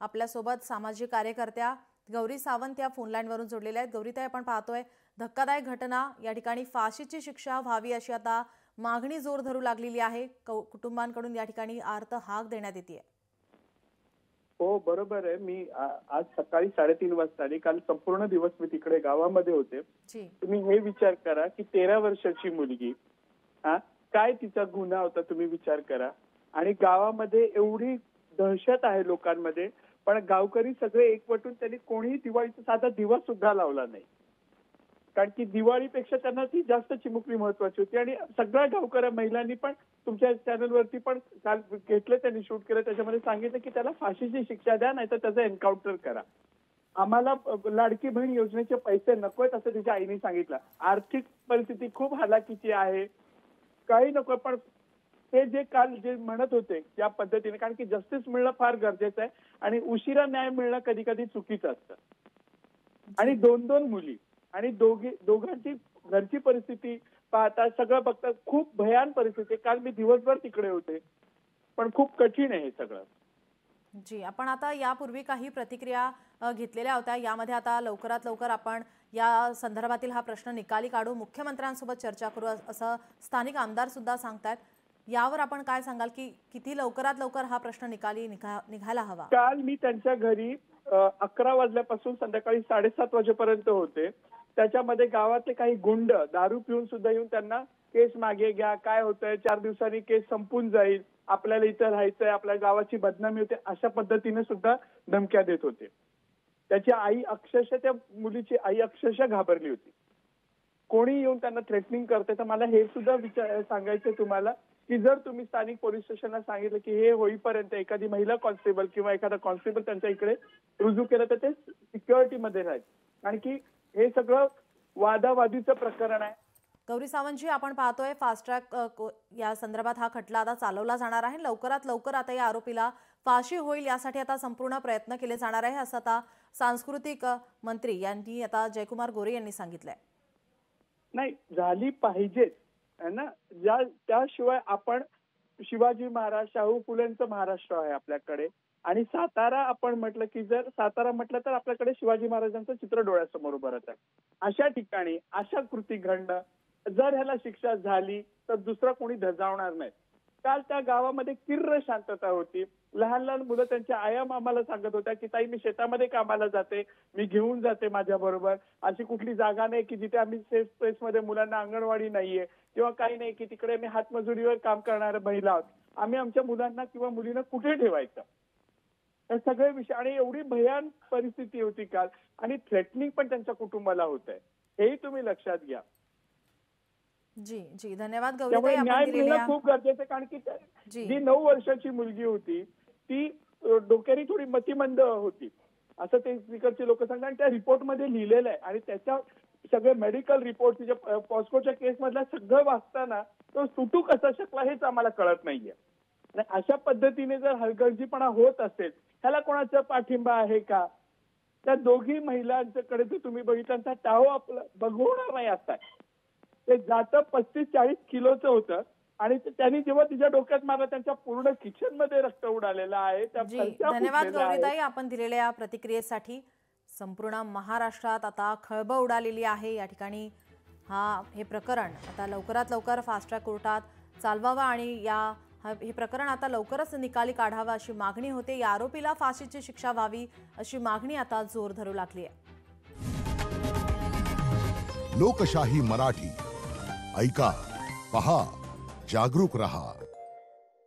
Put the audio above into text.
आपल्यासोबत सामाजिक कार्यकर्त्या गौरी सावंत या फोन लाईनवरून जोडलेल्या आहेत। गौरीताई, आपण पाहतोय धक्कादायक घटना, या ठिकाणी फाशीची शिक्षा व्हावी अशी आता मागणी जोर धरू लागलेली आहे। कुटुंबांकडून या ठिकाणी आर्त हाक देण्यात येते। हो, बरोबर आहे। मी आज सकाळी 3:30 वाजता आणि काल संपूर्ण दिवस मी तिकडे गावामध्ये होते। तुम्ही हे विचार करा की 13 वर्षाची मुलगी, काय तिचा गुन्हा होता तुम्ही विचार करा। आणि गावामध्ये एवढी दहशत आहे लोकांमध्ये, पण गावकरी सगळे एकवटून त्यांनी कोणीही दिवाळीचा साधा दिवा सुद्धा लावला नाही, कारण की दिवाळीपेक्षा त्यांना ती जास्त चिमुकली महत्वाची होती। आणि सगळ्या गावकऱ्या महिलांनी पण तुमच्या चॅनलवरती पण काल घेतलं, त्यांनी शूट केलं, त्याच्यामध्ये सांगितलं की त्याला फाशीची शिक्षा द्या, नाहीतर त्याचं एन्काउंटर करा। आम्हाला लाडकी बहीण योजनेचे पैसे नकोत असं तिच्या आईने सांगितलं। आर्थिक परिस्थिती खूप हालाकीची आहे, काही नको, पण ते जे काल जे म्हणत होते त्या पद्धतीने, कारण की जस्टिस मिळणं फार गरजेचं आहे आणि उशिरा न्याय मिळणं कधी कधी चुकीचं असतं। आणि दोन मुली आणि दोघांची घरची परिस्थिती पाहता सगळं बघता खूप भयान परिस्थिती। काल मी दिवसभर तिकडे होते, पण खूप कठीण आहे हे सगळं। जी, आपण आता यापूर्वी काही प्रतिक्रिया घेतलेल्या होत्या, यामध्ये आता लवकरात लवकर आपण या संदर्भातील हा प्रश्न निकाली काढू, मुख्यमंत्र्यांसोबत चर्चा करू असं स्थानिक आमदार सुद्धा सांगतात। यावर आपण काय सांगाल की किती लवकरात लवकर हा प्रश्न निकाली निघायला हवा? काल मी त्यांच्या घरी 11 वाजल्यापासून संध्याकाळी 7:30 वाजेपर्यंत होते। त्याच्यामध्ये गावातले काही गुंड दारू पिऊन सुद्धा येऊन त्यांना केस मागे घ्या, काय होतंय, 4 दिवसांनी केस संपून जाईल, आपल्याला इथं राहायचंय, आपल्या गावाची बदनामी होते, अशा पद्धतीने सुद्धा धमक्या देत होते। त्याची आई अक्षरशः, त्या मुलीची आई अक्षरशः घाबरली होती। कोणी येऊन त्यांना थ्रेटनिंग करते। तर मला हे सुद्धा सांगायचं तुम्हाला की जर तुम्ही स्थानिक पोलीस स्टेशनला सांगितलं की हे होईपर्यंत एखादी महिला कॉन्स्टेबल किंवा एखादा कॉन्स्टेबल त्यांच्या इकडे रुजू केलं तर ते सिक्युरिटीमध्ये राहील, कारण की हे सगळं वादावादीचं प्रकरण आहे। गौरी सावंतजी, आपण पाहतोय फास्ट ट्रॅक या संदर्भात हा खटला आता चालवला जाणार आहे। लवकरात लवकर आता या आरोपीला फाशी होईल यासाठी आता संपूर्ण प्रयत्न केले जाणार आहे, असं आता सांस्कृतिक मंत्री यांनी आता जयकुमार गोरे यांनी सांगितलंय। नाही, झाली पाहिजेच ना, त्याशिवाय आपण शिवाजी महाराज, शाहू फुलेंचं महाराष्ट्र आहे आपल्याकडे। आणि सातारा आपण म्हटलं की जर सातारा म्हटलं तर आपल्याकडे शिवाजी महाराजांचं चित्र डोळ्यासमोर उभं राहतं। अशा ठिकाणी अशा कृती घडणं, जर ह्याला शिक्षा झाली तर दुसरा कोणी धजावणार नाही। काल त्या गावामध्ये किर्र शांतता होती। लहान लहान मुलं त्यांच्या आया आम्हाला सांगत होत्या की ताई, मी शेतामध्ये कामाला जाते, मी घेऊन जाते माझ्या बरोबर। अशी कुठली जागा नाही की जिथे आम्ही सेफ स्पेसमध्ये, मुलांना अंगणवाडी नाहीये किंवा काही नाही की तिकडे मी हातमजुरीवर काम करणाऱ्या महिला आहोत, आम्ही आमच्या मुलांना किंवा मुलींना कुठे ठेवायचं, हे सगळे विषय। आणि एवढी भयान परिस्थिती होती काल, आणि थ्रेटनिंग पण त्यांच्या कुटुंबाला होत आहे, हेही तुम्ही लक्षात घ्या। जी जी, धन्यवाद गौरीताई, न्याय मिळणं खूप गरजेचं, कारण की जी 9 वर्षाची मुलगी होती ती डोक्याने थोडी मतिमंद होती असं ते तिकडचे लोक सांगतात, आणि त्या रिपोर्टमध्ये लिहिलेलं आहे। आणि त्याच्या सगळे मेडिकल रिपोर्ट, तिच्या पॉस्कोच्या केस मधल्या सगळं वाचताना तो सुटू कसा शकला हेच आम्हाला कळत नाहीये। आणि अशा पद्धतीने जर हलगर्जीपणा होत असेल, ह्याला कोणाचा पाठिंबा आहे का? त्या दोघी महिलांकडे जर तुम्ही बघितलं, टाहो आपलं बघवणार नाही असता, ते जातं 35-40 किलोचं होतं, आणि त्यांनी जेव्हा तिच्या डोक्यात मारलं त्यांच्या पूर्ण किचन मध्ये रक्त उडालेलं आहे। धन्यवाद गौरीताई, आपण दिलेल्या प्रतिक्रियेसाठी। संपूर्ण महाराष्ट्रात आता खळबळ उडालेली आहे। या ठिकाणी हे प्रकरण आता लवकरात लवकर फास्ट ट्रॅक कोर्टात चालवावं आणि हे प्रकरण आता लवकरच निकाली काढावं अशी मागणी होते। या आरोपीला फाशीची शिक्षा व्हावी अशी मागणी आता जोर धरू लागली आहे। लोकशाही मराठी ऐका, पहा, जागरूक रहा।